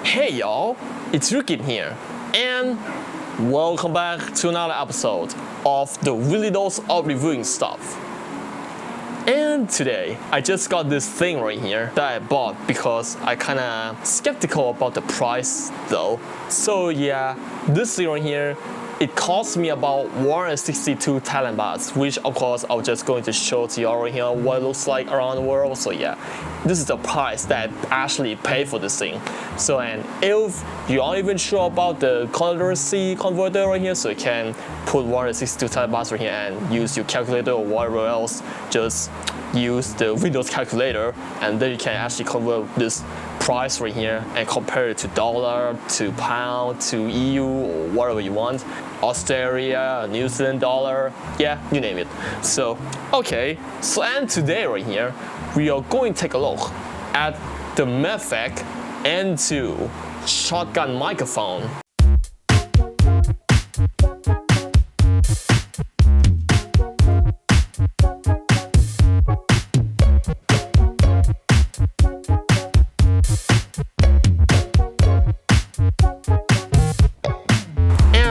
Hey y'all, it's Ryukin here, and welcome back to another episode of the Really Dose of Reviewing Stuff. And today, I just got this thing right here that I bought because I kinda skeptical about the price though. So yeah, this thing right here, it cost me about 162 Thailand bahts, which of course I'm just going to show to you all right here what it looks like around the world. So yeah, this is the price that I actually paid for this thing. So and if you aren't even sure about the currency converter right here, so you can put 162 Thailand bahts right here and use your calculator or whatever else, just use the Windows calculator and then you can actually convert this price right here and compare it to dollar, to pound, to EU or whatever you want, Australia, New Zealand dollar, yeah, you name it. So okay, so and today right here we are going to take a look at the Mirfak N2 shotgun microphone.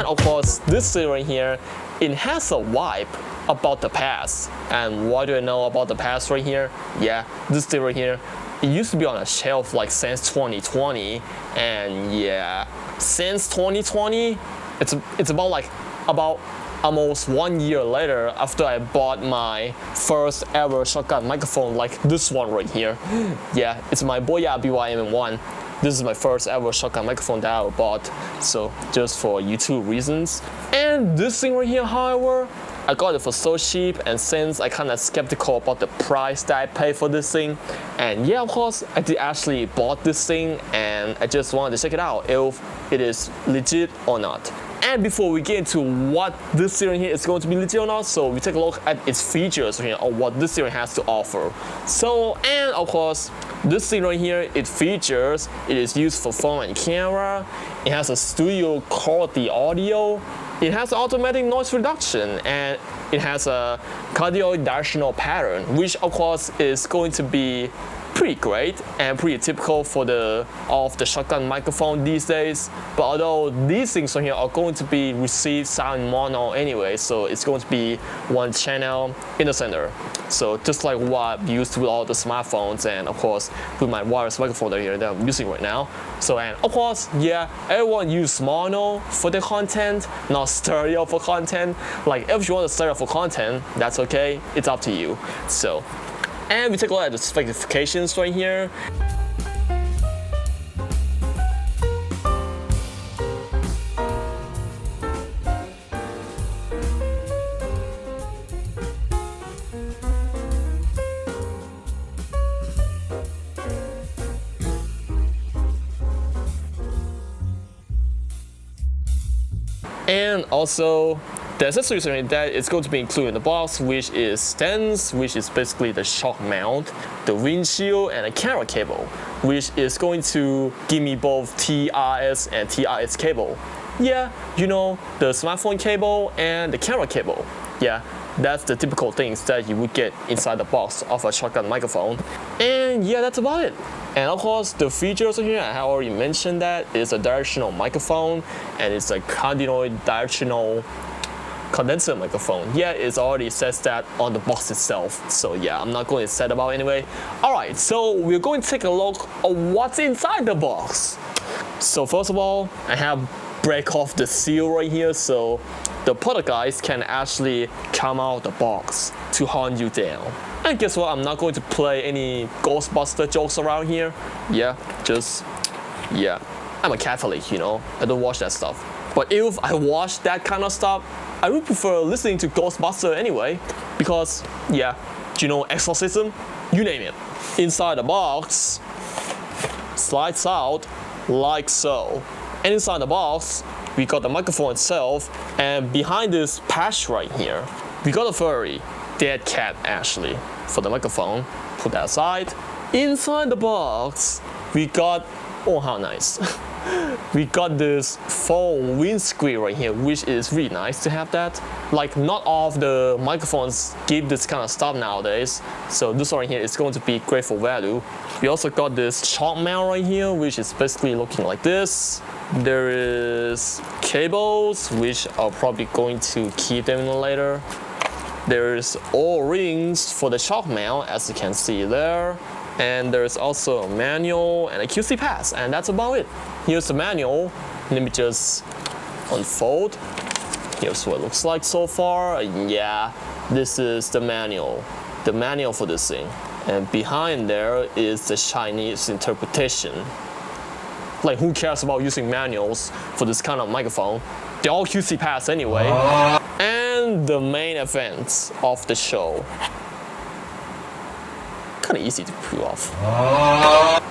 Of course, this thing right here, it has a vibe about the past. And what do I know about the past right here? Yeah, this thing right here, it used to be on a shelf like since 2020, and yeah, since 2020, it's about almost 1 year later after I bought my first ever shotgun microphone like this one right here. Yeah, it's my Boya BYM1. This is my first ever shotgun microphone that I bought, so just for YouTube reasons. And this thing right here, however, I got it for so cheap, and since I kinda skeptical about the price that I paid for this thing, and yeah, of course, I did actually bought this thing, and I just wanted to check it out if it is legit or not. And before we get into what this thing here is going to be legit or not, so we take a look at its features here, or what this thing has to offer. So, and of course, this thing right here, it is used for phone and camera, it has a studio quality audio, it has automatic noise reduction, and it has a cardioid directional pattern, which of course is going to be pretty great and pretty typical for the shotgun microphone these days. But although these things right here are going to be received sound mono anyway, so it's going to be one channel in the center. So just like what I'm used to with all the smartphones, and of course with my wireless microphone right here that I'm using right now. So and of course, yeah, everyone use mono for their content, not stereo for content. Like if you want a stereo for content, that's okay. It's up to you. So. And we take a look at the specifications right here. And also, the accessories that is going to be included in the box, which is stands, which is basically the shock mount, the windshield, and a camera cable, which is going to give me both TRS and TRS cable. Yeah, you know, the smartphone cable and the camera cable. Yeah, that's the typical things that you would get inside the box of a shotgun microphone. And yeah, that's about it. And of course, the features here, I have already mentioned that it's a directional microphone, and it's a cardioid directional condenser microphone. Yeah, it already says that on the box itself. So yeah, I'm not going to set about anyway. Alright, so we're going to take a look at what's inside the box. So first of all, I have break off the seal right here, so the product guys can actually come out of the box to hunt you down. And guess what? I'm not going to play any Ghostbuster jokes around here. Yeah, I'm a Catholic, you know, I don't watch that stuff. But if I watch that kind of stuff, I would prefer listening to Ghostbuster anyway, because yeah, you know, exorcism, you name it. Inside the box, slides out like so. And inside the box, we got the microphone itself, and behind this patch right here, we got a furry dead cat actually for the microphone. Put that aside. Inside the box, we got, oh how nice. we got this foam windscreen right here, which is really nice to have that. Like, not all of the microphones give this kind of stuff nowadays, so this one right here is going to be great for value. We also got this chalk mount right here, which is basically looking like this. There is cables, which are probably going to keep them in later. There's O-rings for the chalk mount, as you can see there. And there's also a manual and a QC pass, and that's about it. Here's the manual. Let me just unfold. Here's what it looks like so far. Yeah, this is the manual for this thing. And behind there is the Chinese interpretation. Like, who cares about using manuals for this kind of microphone? They're all QC pass anyway. And the main event of the show. Kind of easy to pull off.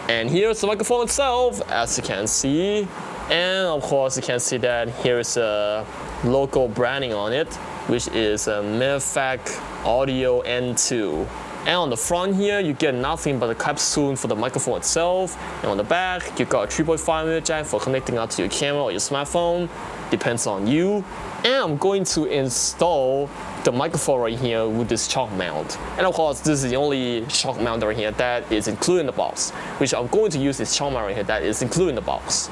And here's the microphone itself, as you can see. And of course, you can see that here's a logo branding on it, which is a Mirfak N2. And on the front here, you get nothing but a capsule for the microphone itself. And on the back, you got a 3.5mm jack for connecting up to your camera or your smartphone. Depends on you. And I'm going to install the microphone right here with this chalk mount. And of course, this is the only chalk mount right here that is included in the box, which I'm going to use this chalk mount right here that is included in the box.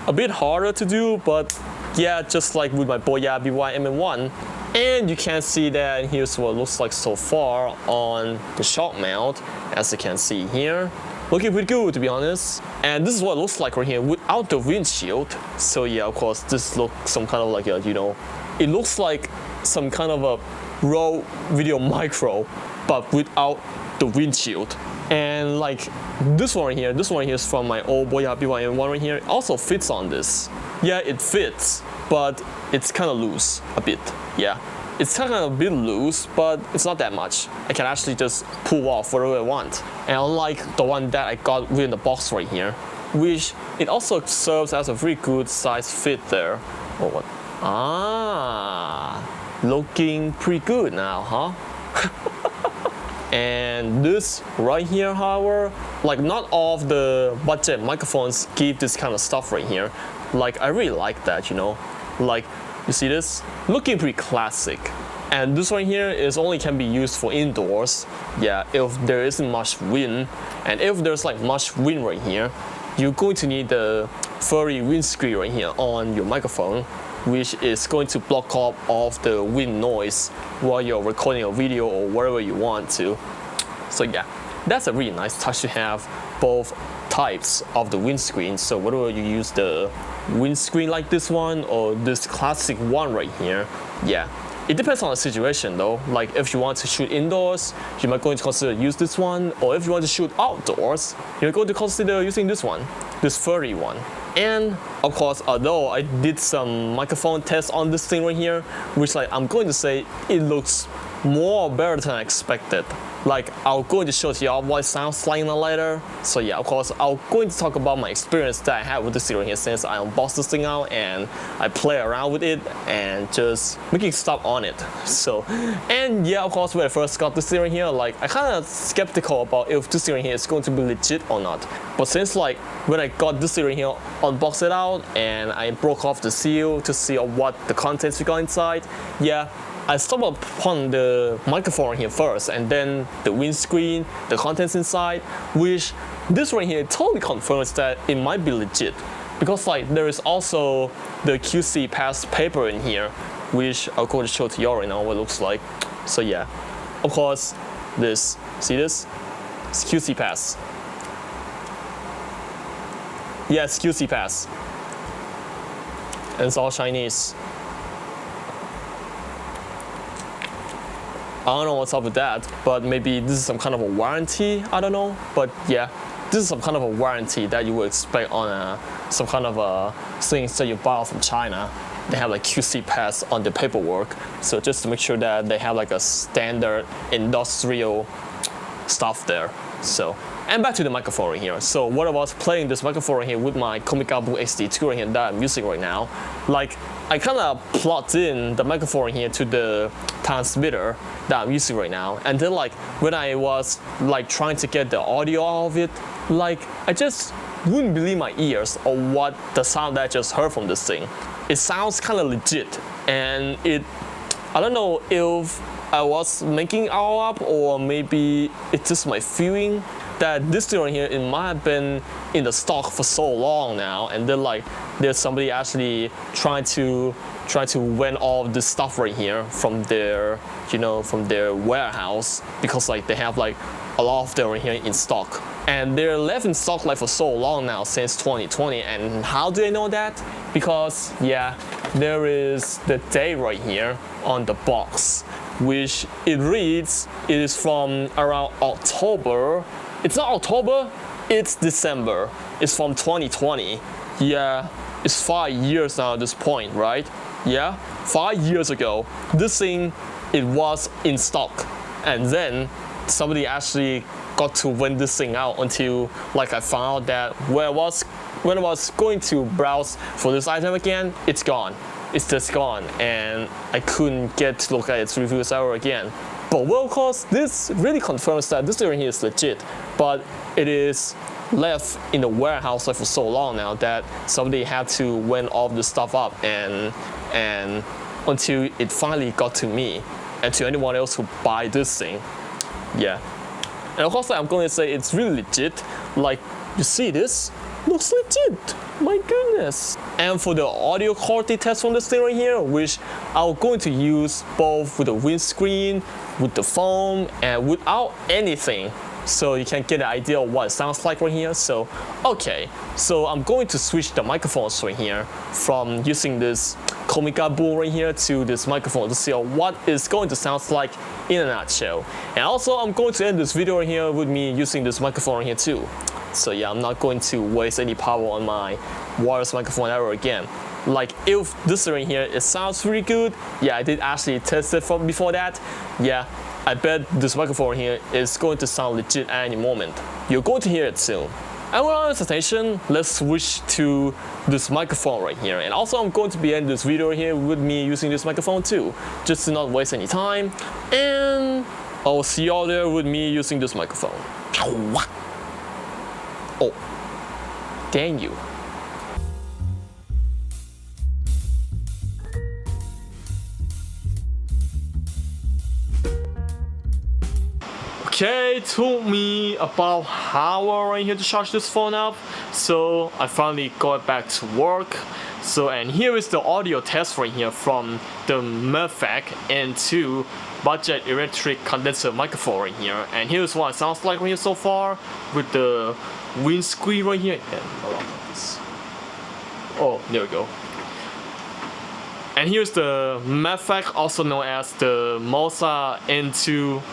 A bit harder to do, but yeah, just like with my Boya BY-MN1. And you can see that here's what it looks like so far on the chalk mount, as you can see here. Looking pretty good, to be honest. And this is what it looks like right here without the windshield. So yeah, of course, this looks some kind of like a, you know, it looks like some kind of a raw video micro, but without the windshield. And like this one right here is from my old Boya BY-MN1 right here. It also fits on this. Yeah, it fits, but it's kind of loose a bit. Yeah, it's kind of a bit loose, but it's not that much. I can actually just pull off whatever I want. And unlike the one that I got within the box right here, which it also serves as a very good size fit there. Oh, what? Ah, looking pretty good now, huh? And this right here, however, like not all of the budget microphones give this kind of stuff right here. Like, I really like that, you know. Like, you see this? Looking pretty classic. And this one here is only can be used for indoors. Yeah, if there isn't much wind, and if there's like much wind right here, you're going to need the furry windscreen right here on your microphone, which is going to block off all the wind noise while you're recording a video or whatever you want to. So yeah, that's a really nice touch to have both types of the windscreen. So whether you use the windscreen like this one or this classic one right here, yeah, it depends on the situation though. Like if you want to shoot indoors, you might going to consider use this one, or if you want to shoot outdoors, you're going to consider using this one, this furry one. And of course, although I did some microphone tests on this thing right here, which like I'm going to say it looks more better than I expected. Like, I'm going to show to y'all what it sounds like later. So yeah, of course, I'm going to talk about my experience that I had with this thing right here since I unboxed this thing out and I play around with it and just making stuff on it. So, and yeah, of course, when I first got this thing right here, like, I kind of skeptical about if this thing right here is going to be legit or not. But since like, when I got this thing right here, unboxed it out and I broke off the seal to see what the contents we got inside, yeah, I stumbled upon the microphone here first, and then the windscreen, the contents inside, which this right here totally confirms that it might be legit. Because like there is also the QC pass paper in here, which I'll go to show to you right now what it looks like. So yeah, of course, this, see this? It's QC pass. Yeah, it's QC pass. And it's all Chinese. I don't know what's up with that, but maybe this is some kind of a warranty, I don't know. But yeah, this is some kind of a warranty that you would expect on some kind of things that you buy from China. They have like QC pass on the paperwork, so just to make sure that they have like a standard industrial stuff there. So, and back to the microphone right here. So what I was playing this microphone right here with my Comica Blue XD2 right here that I'm using right now, like I kind of plugged in the microphone right here to the transmitter that I'm using right now, and then like when I was like trying to get the audio out of it, like I just wouldn't believe my ears or what the sound that I just heard from this thing. It sounds kind of legit, and I don't know if I was making it all up or maybe it's just my feeling that this thing right here, it might have been in the stock for so long now, and then like there's somebody actually trying to win all of this stuff right here from their from their warehouse, because like they have like a lot of them right here in stock, and they're left in stock like for so long now, since 2020. And how do they know that? Because yeah, there is the date right here on the box, which it reads it is from around October. It's not October, it's December. It's from 2020. Yeah, it's 5 years now at this point, right? Yeah, 5 years ago, this thing, it was in stock, and then somebody actually got to win this thing out until like I found out that when I was going to browse for this item again, it's gone. It's just gone, and I couldn't get to look at its reviews ever again. But well, of course, this really confirms that this thing here is legit, but it is left in the warehouse like for so long now that somebody had to win all of this stuff up, and until it finally got to me and to anyone else who buy this thing. Yeah, and of course I'm going to say it's really legit. Like, you see this? Looks legit. My goodness. And for the audio quality test from this thing right here, which I'm going to use both with the windscreen, with the foam, and without anything, so you can get an idea of what it sounds like right here. So okay, so I'm going to switch the microphones right here from using this Comica Boom right here to this microphone to see what it's going to sound like in a nutshell. And also I'm going to end this video right here with me using this microphone right here too. So yeah, I'm not going to waste any power on my wireless microphone ever again. Like, if this right here, it sounds really good. Yeah, I did actually test it from before that. Yeah, I bet this microphone here is going to sound legit at any moment. You're going to hear it soon. And without hesitation, let's switch to this microphone right here. And also I'm going to be ending this video right here with me using this microphone too, just to not waste any time. And I'll see y'all there with me using this microphone. Oh, dang you. Okay, it took me about an hour right here to charge this phone up, so I finally got back to work. So, and here is the audio test right here from the Mirfak N2 budget electric condenser microphone right here, and here's what it sounds like right here so far with the windscreen right here. And oh, there we go. And here's the Mirfak, also known as the moza N2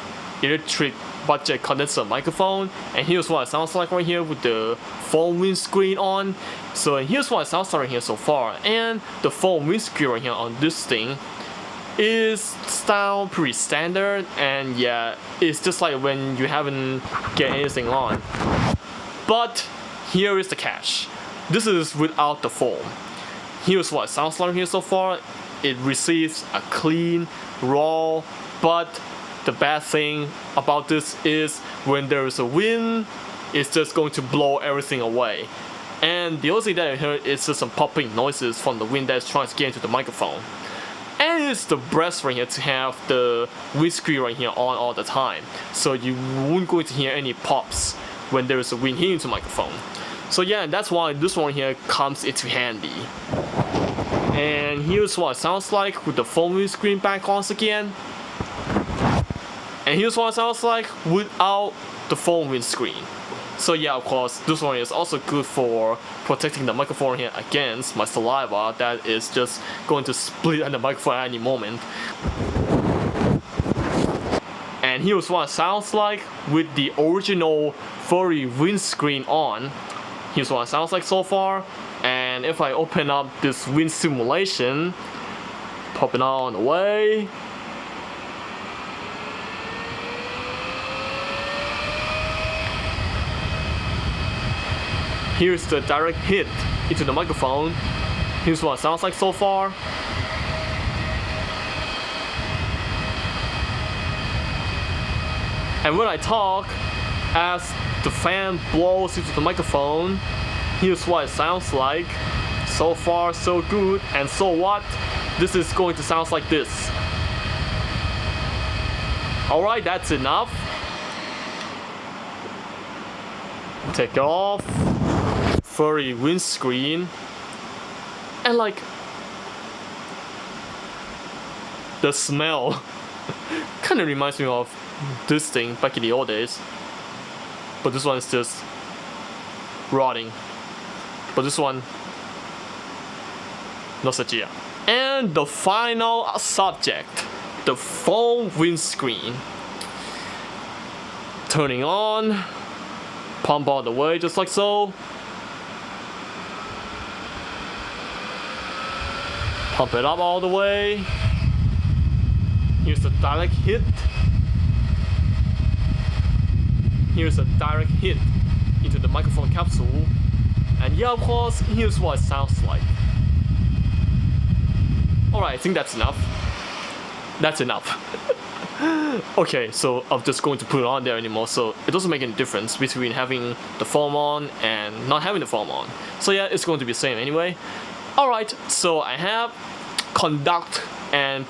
electric budget condenser microphone, and here's what it sounds like right here with the foam windscreen on. So here's what it sounds like right here so far, and the foam windscreen right here on this thing is sound pretty standard, and yeah, it's just like when you haven't get anything on. But here is the catch. This is without the foam. Here's what it sounds like here so far. It receives a clean, raw, but the bad thing about this is when there is a wind, it's just going to blow everything away. And the only thing that I heard is just some popping noises from the wind that's trying to get into the microphone. And it's the best right here to have the windscreen right here on all the time, so you won't going to hear any pops when there is a wind hitting the microphone. So yeah, that's why this one here comes into handy. And here's what it sounds like with the foam windscreen back once again. And here's what it sounds like without the foam windscreen. So yeah, of course, this one is also good for protecting the microphone here against my saliva that is just going to split on the microphone at any moment. And here's what it sounds like with the original furry windscreen on. Here's what it sounds like so far. And if I open up this wind simulation, popping on the way. Here's the direct hit into the microphone. Here's what it sounds like so far. And when I talk, as the fan blows into the microphone, here's what it sounds like. So far, so good. And so what? This is going to sound like this. Alright, that's enough. Take it off. Furry windscreen. And like, the smell kind of reminds me of this thing back in the old days. But this one is just rotting. But this one, nostalgia. And the final subject, the phone windscreen. Turning on, pump all the way just like so. Pump it up all the way. Here's a direct hit. Here's a direct hit into the microphone capsule. And yeah, of course, here's what it sounds like. Alright, I think that's enough. That's enough. Okay, so I'm just going to put it on there anymore, so it doesn't make any difference between having the foam on and not having the foam on. So yeah, it's going to be the same anyway. Alright, so I have conduct and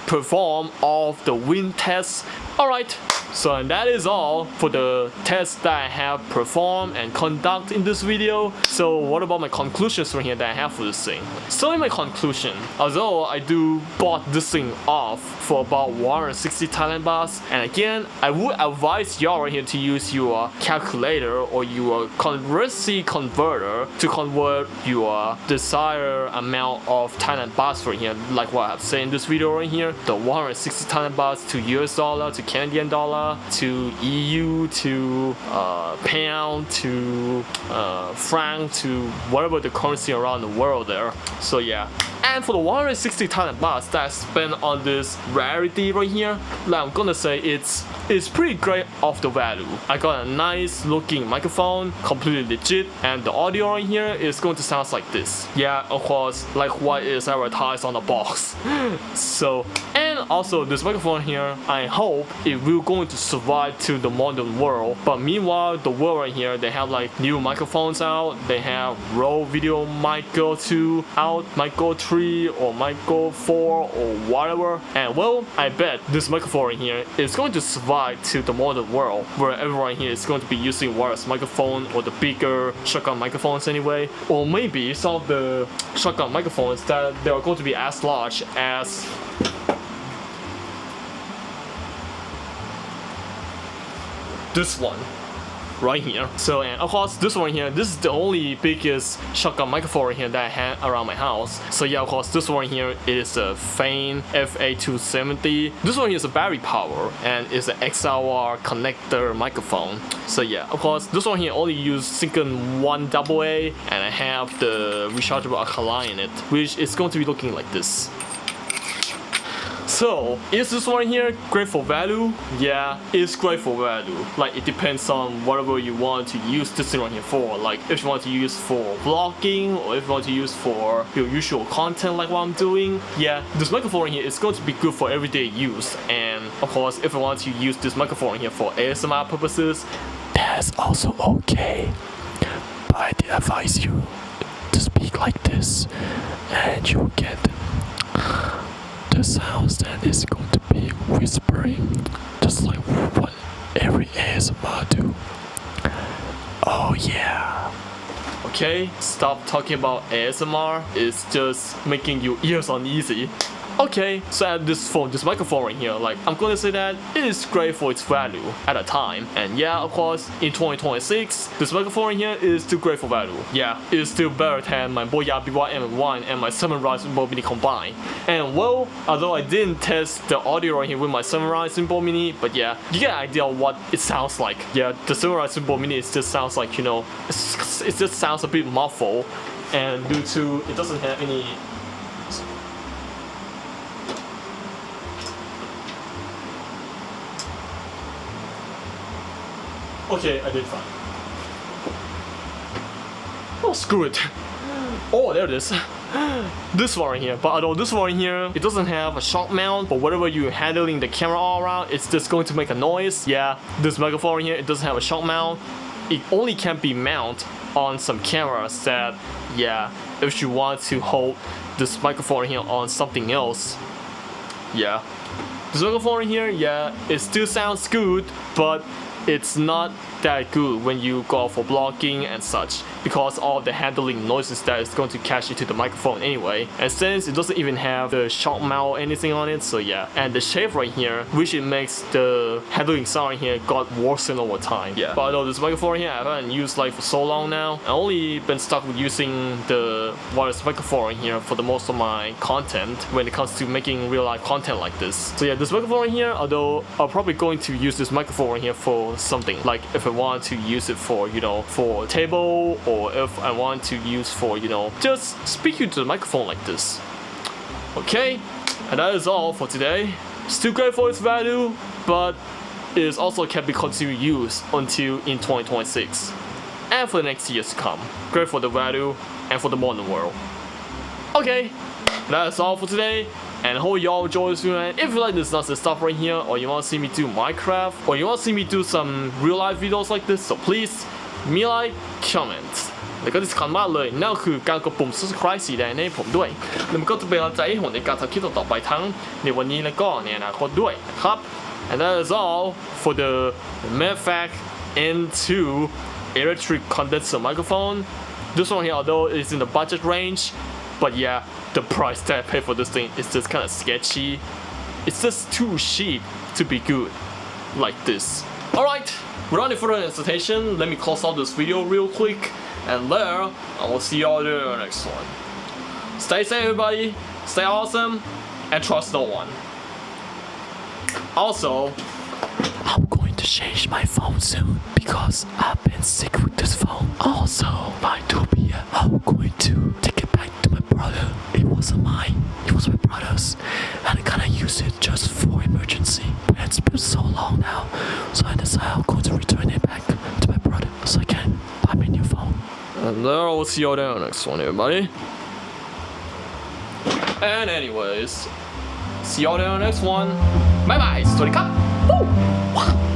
perform all of the wind tests. Alright, so and that is all for the tests that I have performed and conduct in this video. So what about my conclusions right here that I have for this thing? So in my conclusion, although I do bought this thing off for about 160 Thailand bahts, and again, I would advise y'all right here to use your calculator or your currency converter to convert your desired amount of Thailand bahts right here, like what I've said in this video right here, the 160 Thailand bahts to US dollar, to Canadian dollar, to EU, to pound, to franc, to whatever the currency around the world there. So yeah. And for the 160 Thailand bahts that I spent on this rarity right here, like I'm gonna say it's pretty great off the value. I got a nice looking microphone, completely legit, and the audio right here is going to sound like this. Yeah, of course, like what is advertised on the box. So, and also this microphone here, I hope it will going to survive to the modern world. But meanwhile, the world right here, they have like new microphones out. They have Rode Video Mic Go 2 out, Mic Go 3 or Mic Go 4 or whatever. And well, I bet this microphone right here is going to survive to the modern world, where everyone here is going to be using wireless microphone or the bigger shotgun microphones anyway. Or maybe some of the shotgun microphones that they are going to be as large as this one right here. So, and of course this one here, this is the only biggest shotgun microphone right here that I have around my house. So yeah, of course this one here is a Fane FA270. This one here is a battery power and is an XLR connector microphone. So yeah, of course this one here only use Sync-on 1 AA, and I have the rechargeable alkaline in it, which is going to be looking like this. So, is this one here great for value? Yeah, it's great for value. Like, it depends on whatever you want to use this thing right here for. Like, if you want to use for vlogging, or if you want to use for your usual content like what I'm doing, yeah, this microphone right here is going to be good for everyday use. And of course, if you want to use this microphone right here for ASMR purposes, that's also okay. But I did advise you to speak like this, and you'll get the sounds that is going to be whispering, just like what every ASMR do. Oh yeah. Okay, stop talking about ASMR. It's just making your ears uneasy. Okay, so at this microphone right here, like I'm gonna say that it is great for its value at a time. And yeah, of course, in 2026, this microphone right here is still great for value. Yeah, it's still better than my Boya BY-M1 and my Samurai Simple Mini combined. And well, although I didn't test the audio right here with my Samurai Simple Mini, but yeah, you get an idea of what it sounds like. Yeah, the Samurai Simple Mini just sounds like, you know, it just sounds a bit muffled, and due to it doesn't have any. Okay, I did fine. Oh, screw it. Oh, there it is. This one right here. But although this one right here, it doesn't have a shock mount, but whatever you're handling the camera all around, it's just going to make a noise. Yeah, this microphone right here, it doesn't have a shock mount. It only can be mounted on some cameras that, yeah, if you want to hold this microphone here on something else, yeah, this microphone here, yeah, it still sounds good, but it's not that good when you go for vlogging and such, because all the handling noises that is going to catch into the microphone anyway. And since it doesn't even have the shock mount or anything on it, so yeah. And the shape right here, which it makes the handling sound here got worse over time. Yeah. But I know this microphone here I haven't used like for so long now. I only been stuck with using the wireless microphone here for the most of my content when it comes to making real life content like this. So yeah, this microphone here, although I'm probably going to use this microphone here for something, like if I want to use it for, you know, for a table, or if I want to use for, you know, just speaking to the microphone like this. Okay, and that is all for today. Still great for its value, but it is also can be continued use until in 2026 and for the next years to come. Great for the value and for the modern world. Okay, that is all for today. And I hope y'all enjoy this video. And if you like this nonsense stuff right here, or you want to see me do Minecraft, or you want to see me do some real life videos like this, so please me like, comment แล้วก็ที่สำคัญมากเลยนั่นคือการกดปุ่ม subscribe สีแดงให้ผมด้วยแล้วมันก็จะเป็นกำลังใจให้ผมในการทำคลิปต่อๆไปทั้งในวันนี้และก็ในอนาคตด้วยนะครับ and that is all for the Mirfak N2 electric condenser microphone. This one here, although it's in the budget range, but yeah, the price that I pay for this thing is just kind of sketchy. It's just too cheap to be good like this. Alright, without any further hesitation, let me close out this video real quick, and there, I will see y'all in the next one. Stay safe everybody, stay awesome, and trust no one. Also, I'm going to change my phone soon because I've been sick with this phone. Also, my Topia, I'm going to take it back to my brother. It wasn't mine, it was my brother's, and I kinda use it just for emergency. But it's been so long now, so I decided I'm going to return it back to my brother so I can buy me a new phone. And there, I'll see y'all there next one, everybody. And anyways, see y'all there next one. Bye bye. สวัสดีครับ